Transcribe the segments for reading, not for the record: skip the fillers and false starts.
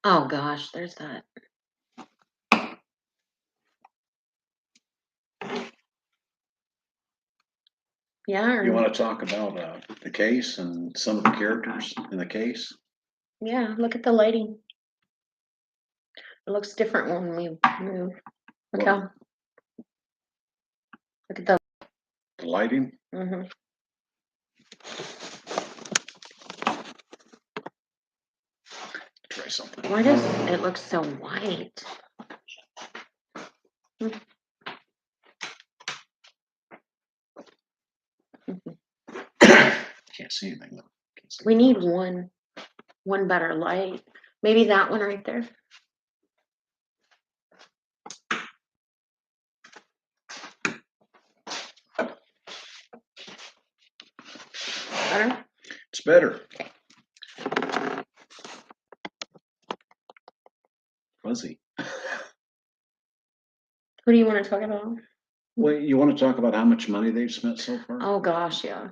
Oh gosh, there's that. Yeah, You want to talk about the case and some of the characters in the case? yeah, look at the lighting. It looks different when we move. Look Well, how, look at the, the lighting? hmm Try something. why does it look so white? Can't see anything though. Can't see We the need colors. one better light. Maybe that one right there. Better? It's better. Fuzzy. Who do you want to talk about? Well, you want to talk about how much money they've spent so far? Oh gosh, yeah.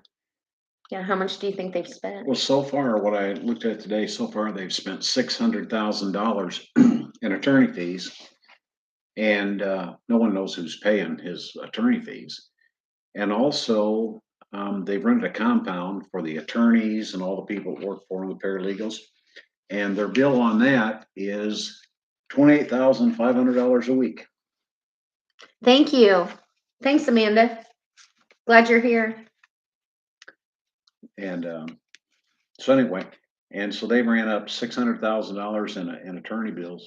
Yeah, how much do you think they've spent? Well, so far, what I looked at today, so far they've spent $600,000 in attorney fees, and no one knows who's paying his attorney fees. And also, they've rented a compound for the attorneys and all the people that work for them, the paralegals, and their bill on that is $28,500 a week. Thank you. Thanks, Amanda. Glad you're here. And so anyway, and so they ran up $600,000 in attorney bills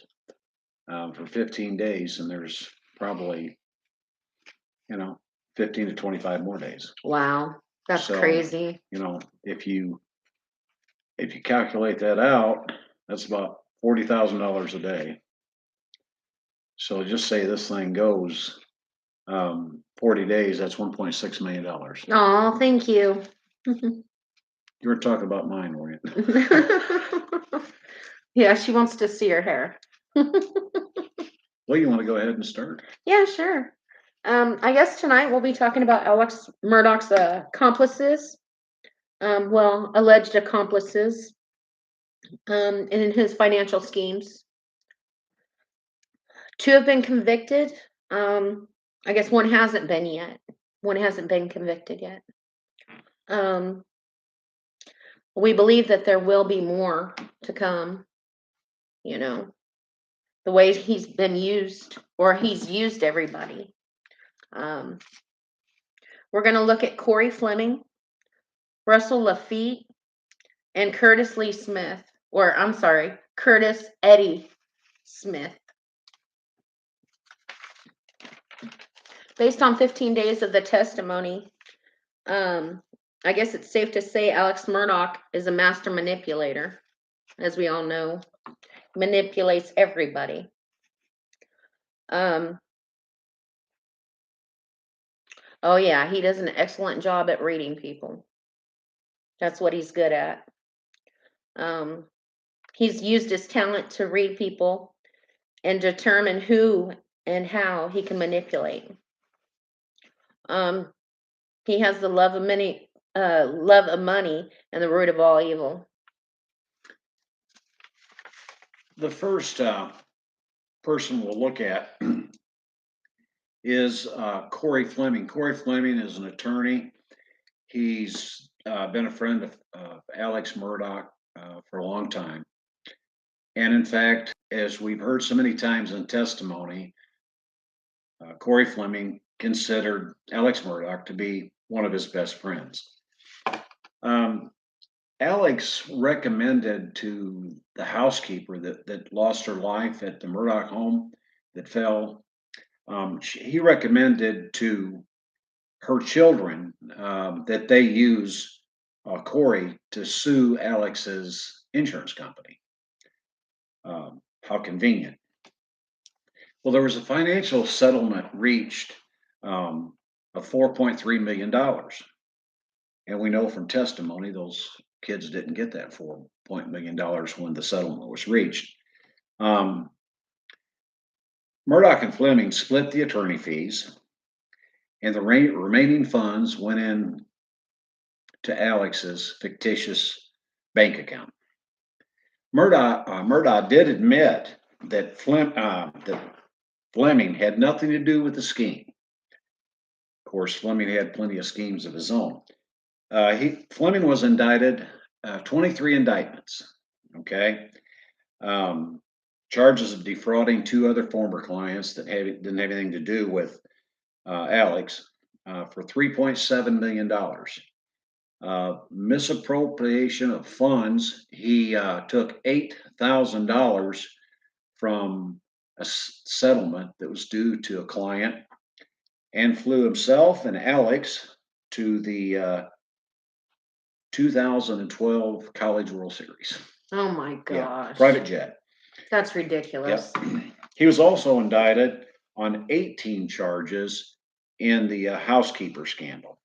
for 15 days, and there's probably 15 to 25 more days. Wow, that's So, crazy. if you calculate that out, that's about $40,000 a day. So just say this thing goes 40 days, that's $1.6 million. Oh, thank you. You were talking about mine, weren't you? Yeah, she wants to see her hair. Well, you want to go ahead and start? Yeah, sure. I guess tonight we'll be talking about Alex Murdaugh's accomplices. Well, alleged accomplices in his financial schemes. Two have been convicted. I guess one hasn't been yet. One hasn't been convicted yet. Um, we believe that there will be more to come. You know, the way he's been used, or he's used everybody. Um, we're going to look at Corey Fleming, Russell Lafitte, and Curtis Lee Smith, or I'm sorry, Curtis Eddie Smith. Based on 15 days of the testimony, I guess it's safe to say Alex Murdaugh is a master manipulator, as we all know. Manipulates everybody. Oh yeah, he does an excellent job at reading people. That's what he's good at. He's used his talent to read people and determine who and how he can manipulate. He has the love of money and the root of all evil. The first person we'll look at is Corey Fleming. Corey Fleming is an attorney. He's been a friend of Alex Murdaugh for a long time. And in fact, as we've heard so many times in testimony, Corey Fleming considered Alex Murdaugh to be one of his best friends. Alex recommended to the housekeeper that lost her life at the Murdaugh home that fell. He recommended to her children that they use Corey to sue Alex's insurance company. How convenient. Well, there was a financial settlement reached of $4.3 million. And we know from testimony those kids didn't get that $4 million when the settlement was reached. Murdaugh and Fleming split the attorney fees, and the remaining funds went in to Alex's fictitious bank account. Murdaugh did admit that Fleming had nothing to do with the scheme. Of course, Fleming had plenty of schemes of his own. Fleming was indicted, 23 indictments. Okay, charges of defrauding two other former clients that didn't have anything to do with Alex for $3.7 million. Misappropriation of funds. He took $8,000 from a settlement that was due to a client and flew himself and Alex to the 2012 College World Series. Oh my Yeah, gosh. private jet. That's ridiculous. Yep. He was also indicted on 18 charges in the housekeeper scandal.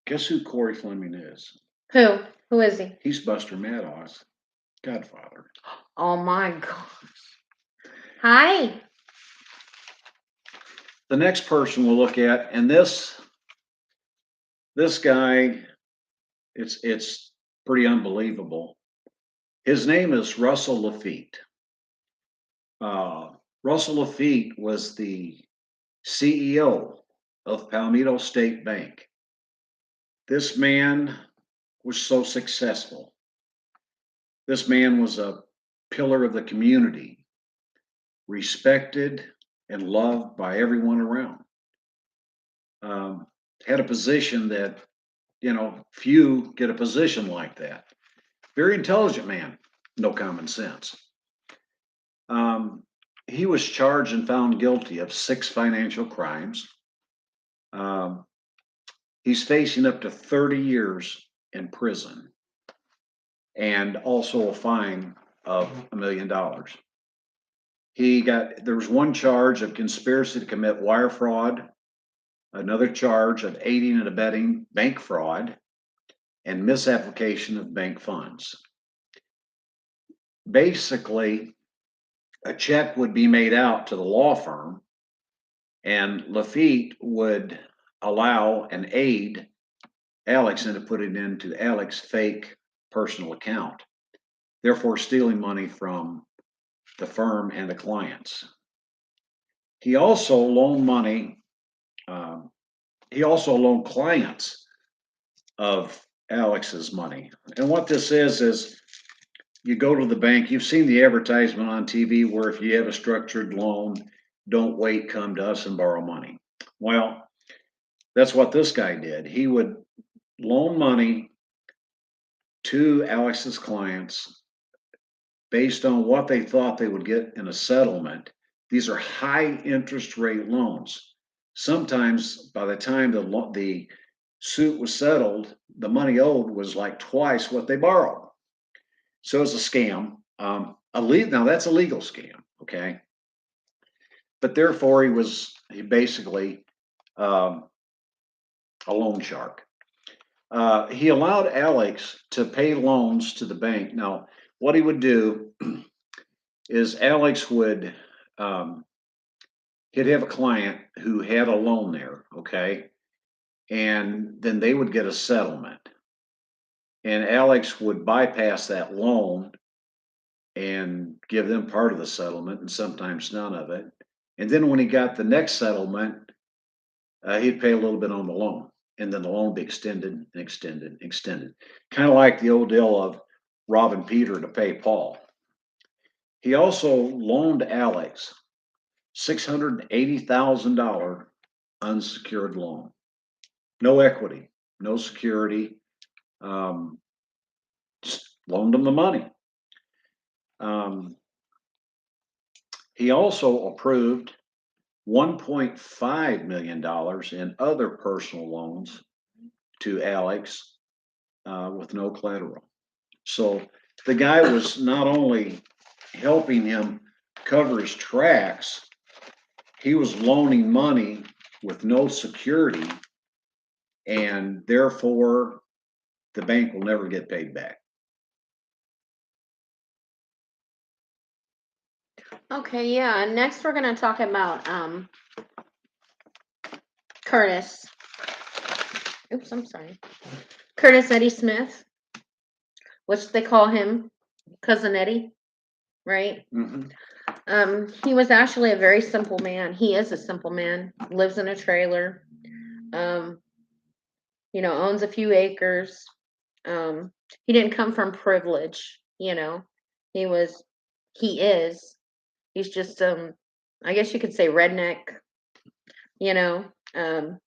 Guess who Corey Fleming is? Who? Who is he? He's Buster Maddox's godfather. Oh my gosh. Hi. The next person we'll look at, and this guy, it's pretty unbelievable. His name is Russell Lafitte. Russell Lafitte was the CEO of Palmetto State Bank. This man was so successful. This man was a pillar of the community, respected and loved by everyone around. Had a position that, few get a position like that. Very intelligent man, no common sense. He was charged and found guilty of 6 financial crimes. He's facing up to 30 years in prison and also a fine of $1 million. There was one charge of conspiracy to commit wire fraud, another charge of aiding and abetting bank fraud, and misapplication of bank funds. Basically, a check would be made out to the law firm, and Lafitte would allow and aid Alex into putting it into Alex's fake personal account, therefore stealing money from the firm and the clients. He also loaned money. He also loaned clients of Alex's money. And what this is you go to the bank. You've seen the advertisement on TV where if you have a structured loan, don't wait, come to us and borrow money. Well, that's what this guy did. He would loan money to Alex's clients based on what they thought they would get in a settlement. These are high interest rate loans. Sometimes by the time the suit was settled, the money owed was like twice what they borrowed. So it's a scam. Now that's a legal scam, okay? But therefore he basically a loan shark. He allowed Alex to pay loans to the bank. Now, what he would do is Alex would he'd have a client who had a loan there, okay, and then they would get a settlement, and Alex would bypass that loan and give them part of the settlement and sometimes none of it. And then when he got the next settlement, he'd pay a little bit on the loan, and then the loan would be extended and extended and extended. Kind of like the old deal of robbing Peter to pay Paul. He also loaned Alex $680,000 unsecured loan. No equity, no security, just loaned him the money. He also approved $1.5 million in other personal loans to Alex with no collateral. So the guy was not only helping him cover his tracks, he was loaning money with no security, and therefore the bank will never get paid back. Okay, yeah. Next, we're going to talk about Curtis. Oops, I'm sorry. Curtis Eddie Smith what they call him, Cousin Eddie, right? Mhm. He was actually a very simple man. He is a simple man, lives in a trailer, um, owns a few acres. Um, he didn't come from privilege. He was, he is, he's just, I guess you could say redneck, you know, um,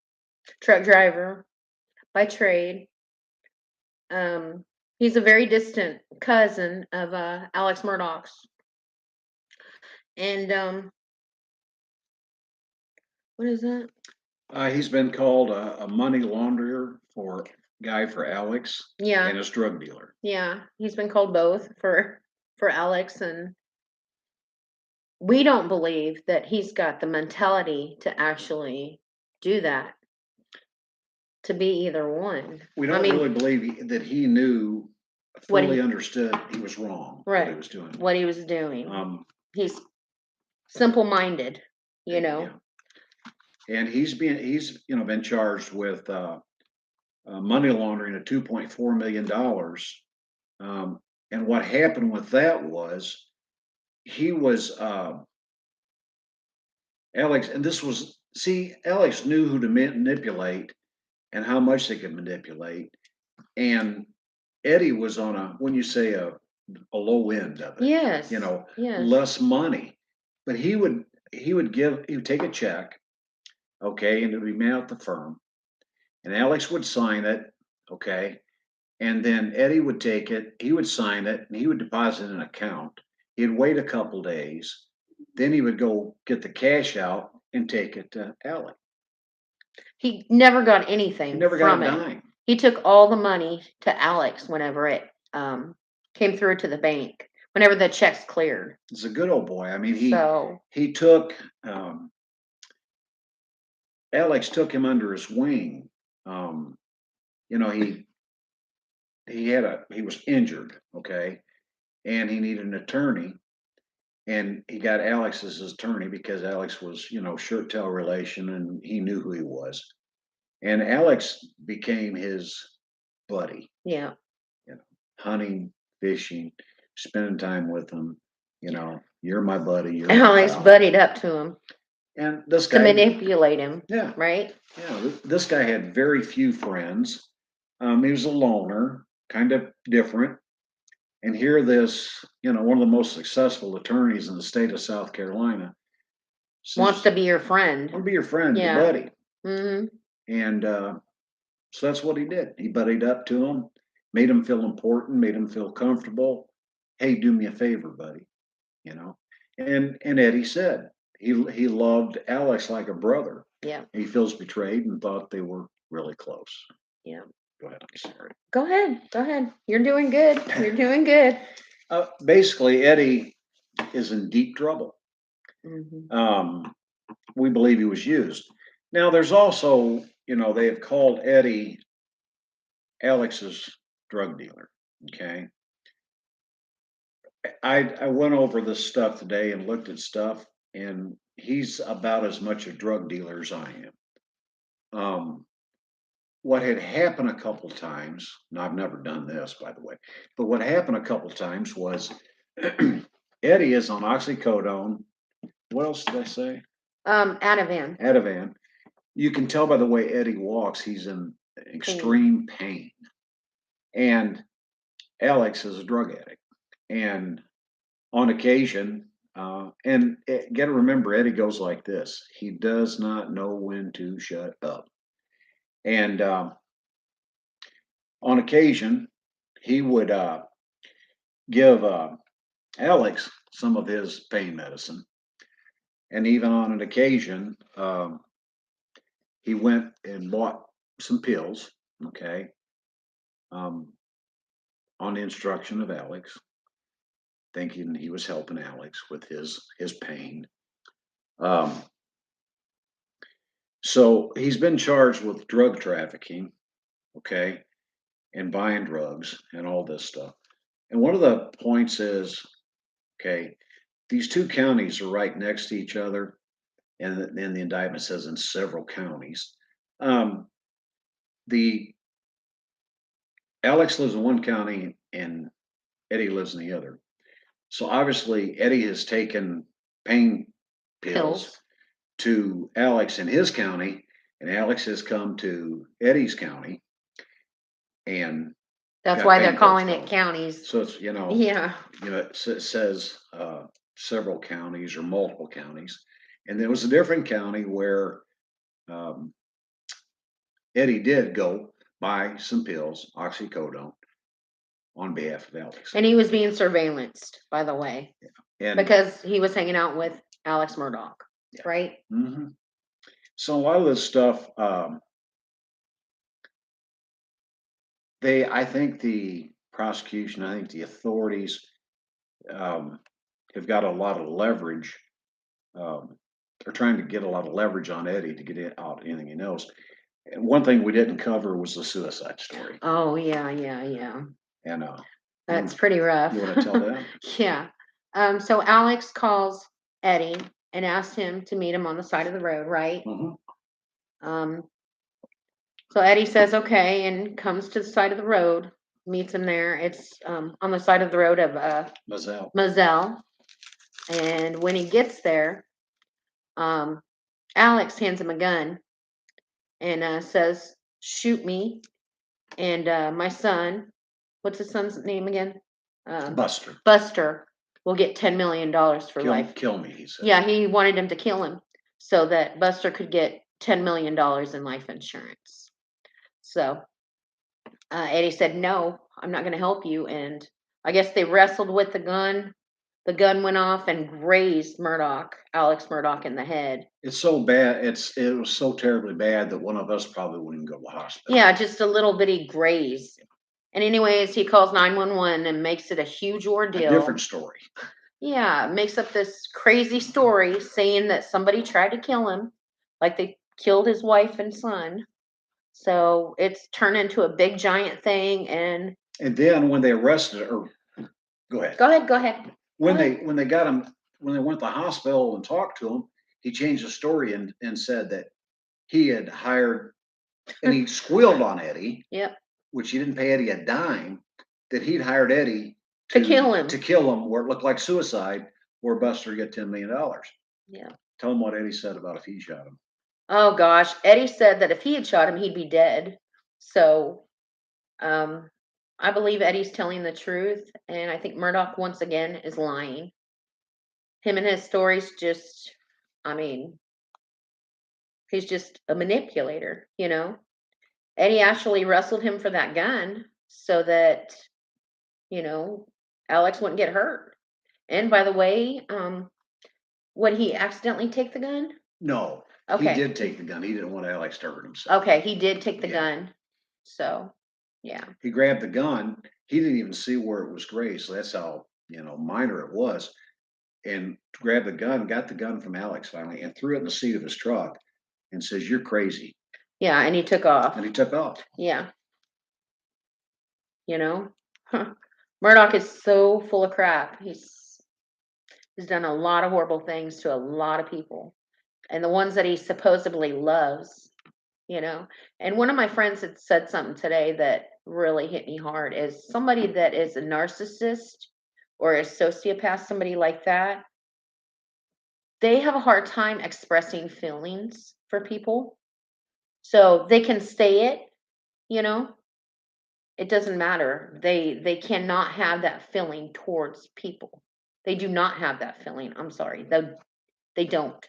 truck driver by trade. Um, he's a very distant cousin of Alex Murdaugh's. And what is that? He's been called a money launderer for guy for Alex Yeah, and his drug dealer. yeah. He's been called both for Alex, and we don't believe that he's got the mentality to actually do that, to be either one. We I don't mean, really believe that he knew, what fully he understood he was wrong, what he right, was doing. what he was doing. Um, He's simple-minded, you know. yeah. And he's been charged with money laundering of $2.4 million. And what happened with that was he was Alex, and this was see Alex knew who to manipulate and how much they could manipulate, and Eddie was on a when you say a low end of it, Yes. Yes. less money, but he would take a check, okay, and it would be mailed at the firm, and Alex would sign it, okay, and then Eddie would take it, he would sign it, and he would deposit it in an account. He'd wait a couple days, then he would go get the cash out and take it to Alex. He never got He anything never got from a it. dime. He took all the money to Alex whenever it came through to the bank, whenever the checks cleared. He's a good old boy. I mean, So, he took um, Alex took him under his wing. Um, you know, he was injured, okay, and he needed an attorney, and he got Alex as his attorney because Alex was, shirt tail relation, and he knew who he was, and Alex became his buddy. yeah. You know, hunting, fishing, spending time with him. You're my buddy. You're my Alex pal. buddied up to him And this to guy, manipulate him, yeah, right? yeah, this guy had very few friends. He was a loner, kind of different. And here, one of the most successful attorneys in the state of South Carolina, Wants says, to be your friend. "Want to be your friend, your Yeah. buddy." Hmm. And so that's what he did. He buddied up to him, made him feel important, made him feel comfortable. Hey, do me a favor, buddy. You know. And Eddie said he loved Alex like a brother. Yeah. He feels betrayed and thought they were really close. Yeah. Go ahead. I'm sorry. Go ahead. Go ahead. You're doing good. You're doing good. Basically, Eddie is in deep trouble. Hmm. We believe he was used. Now, there's also, they have called Eddie Alex's drug dealer. Okay. I went over this stuff today and looked at stuff, and he's about as much a drug dealer as I am. What had happened a couple times, and I've never done this, by the way, but what happened a couple times was Eddie is on oxycodone. What else did I say? Ativan. Ativan. You can tell by the way Eddie walks, he's in extreme pain. And Alex is a drug addict. And on occasion, got to remember, Eddie goes like this. He does not know when to shut up. And on occasion, he would give Alex some of his pain medicine. And even on an occasion, he went and bought some pills, okay, um, on the instruction of Alex, thinking he was helping Alex with his pain. Um, so he's been charged with drug trafficking, okay, and buying drugs and all this stuff. And one of the points is, okay, these two counties are right next to each other, and then the indictment says in several counties. The Alex lives in one county and Eddie lives in the other. So obviously Eddie has taken pain pills Pills. to Alex in his county, and Alex has come to Eddie's county and That's got why pain they're pills calling going. it counties. So it's, Yeah. it says several counties or multiple counties. And there was a different county where um, Eddie did go buy some pills, oxycodone, on behalf of Alex. And he was being surveillanced, by the way, And because he was hanging out with Alex Murdaugh, yeah. right? hmm So a lot of this stuff, I think the prosecution, I think the authorities um, have got a lot of leverage. They're trying to get a lot of leverage on Eddie to get it out anything he knows. And one thing we didn't cover was the suicide story. Oh, yeah, yeah, yeah. And That's pretty rough. you want to tell that? Yeah. So Alex calls Eddie and asks him to meet him on the side of the road, right? Um, so Eddie says okay and comes to the side of the road, meets him there. It's on the side of the road of Mazel. Moselle. And when he gets there, Alex hands him a gun and says, "Shoot me." And my son, what's his son's name again? Buster. Buster will get $10 million for life. Kill me, he said. Yeah, he wanted him to kill him so that Buster could get $10 million in life insurance. So Eddie said, "No, I'm not going to help you." And I guess they wrestled with the gun. The gun went off and grazed Alex Murdaugh, in the head. It's so bad. It was so terribly bad that one of us probably wouldn't even go to the hospital. Yeah, just a little bitty graze. And anyways, he calls 911 and makes it a huge ordeal. A different story. Yeah, makes up this crazy story saying that somebody tried to kill him, like they killed his wife and son. So it's turned into a big giant thing. And then when they arrested, or go ahead. Go ahead. When they got him, when they went to the hospital and talked to him, he changed the story and said that he had hired, and he squealed on Eddie. Yep. Which he didn't pay Eddie a dime. That he'd hired Eddie to kill him. To kill him, where it looked like suicide, where Buster get $10 million. Yeah. Tell him what Eddie said about if he shot him. Oh gosh, Eddie said that if he had shot him, he'd be dead. So, I believe Eddie's telling the truth, and I think Murdaugh once again is lying. Him and his stories just, I mean, he's just a manipulator, you know. Eddie actually wrestled him for that gun so that, you know, Alex wouldn't get hurt. And by the way, would he accidentally take the gun? No. Okay. He did take the gun. He didn't want Alex to hurt himself. Okay, he did take the Yeah. gun. So, yeah. He grabbed the gun. He didn't even see where it was grazed. So that's how, minor it was. And grabbed the gun, got the gun from Alex finally, and threw it in the seat of his truck and says, "You're crazy." Yeah, and he took off. And he took off. Yeah. You know? Murdaugh is so full of crap. He's done a lot of horrible things to a lot of people. And the ones that he supposedly loves, you know. And one of my friends had said something today that really hit me hard is somebody that is a narcissist or a sociopath, somebody like that, they have a hard time expressing feelings for people. So they can say it, you know, it doesn't matter. They cannot have that feeling towards people. They do not have that feeling. I'm sorry. They don't.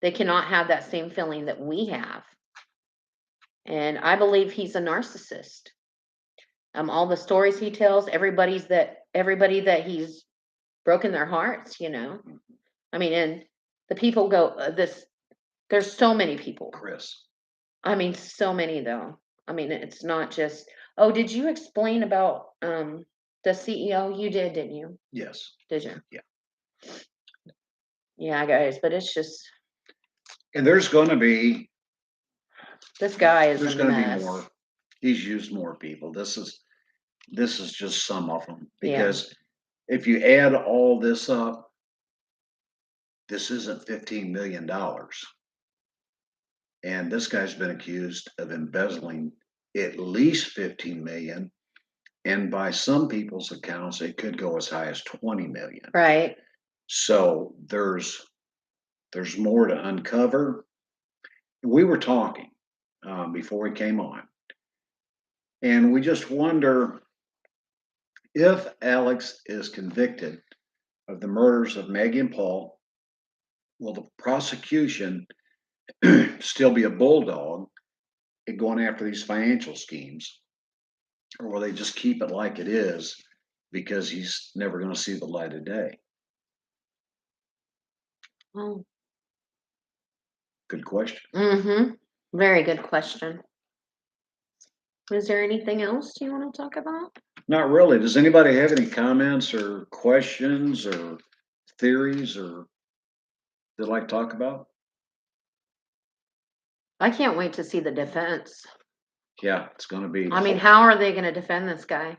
They cannot have that same feeling that we have. And I believe he's a narcissist. All the stories he tells, everybody that he's broken their hearts, you know. I mean, and the people go there's so many people. Chris. I mean, so many though. I mean, it's not just, oh, did you explain about the CEO? You did, didn't you? Yes. Did you? Yeah. Yeah, guys, but it's just. And there's going to be. This guy is. There's going to be more. He's used more people. This is just some of them, because if you add all this up, this isn't $15 million. And this guy's been accused of embezzling at least 15 million. And by some people's accounts, it could go as high as 20 million. Right. So there's more to uncover. We were talking before we came on, and we just wonder if Alex is convicted of the murders of Maggie and Paul, will the prosecution still be a bulldog at going after these financial schemes, or will they just keep it like it is because he's never going to see the light of day? Oh. Good question. Mm-hmm. Very good question. Is there anything else you want to talk about? Not really. Does anybody have any comments or questions or theories or they'd like to talk about? I can't wait to see the defense. Yeah, it's going to be. I mean, how are they going to defend this guy?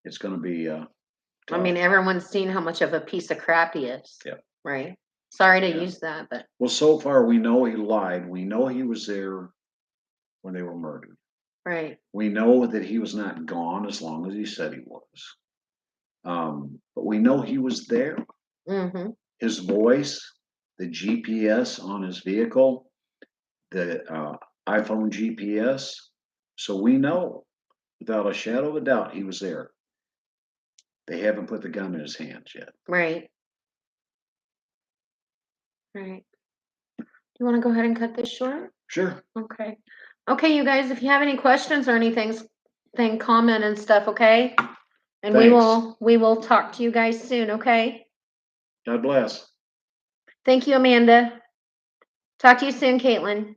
It's going to be. I mean, everyone's seen how much of a piece of crap he is. Yeah. Right. Sorry to Yeah. use that, but Well, so far we know he lied. We know he was there when they were murdered. right. We know that he was not gone as long as he said he was. But we know he was there. Mm-hmm. His voice, the GPS on his vehicle, the iPhone GPS. So we know without a shadow of a doubt he was there. They haven't put the gun in his hands yet. Right. Right. You want to go ahead and cut this short? Sure. Okay. Okay, you guys, if you have any questions or anything, comment and stuff, okay? And Thanks. we will talk to you guys soon, okay? God bless. Thank you, Amanda. Talk to you soon, Caitlin.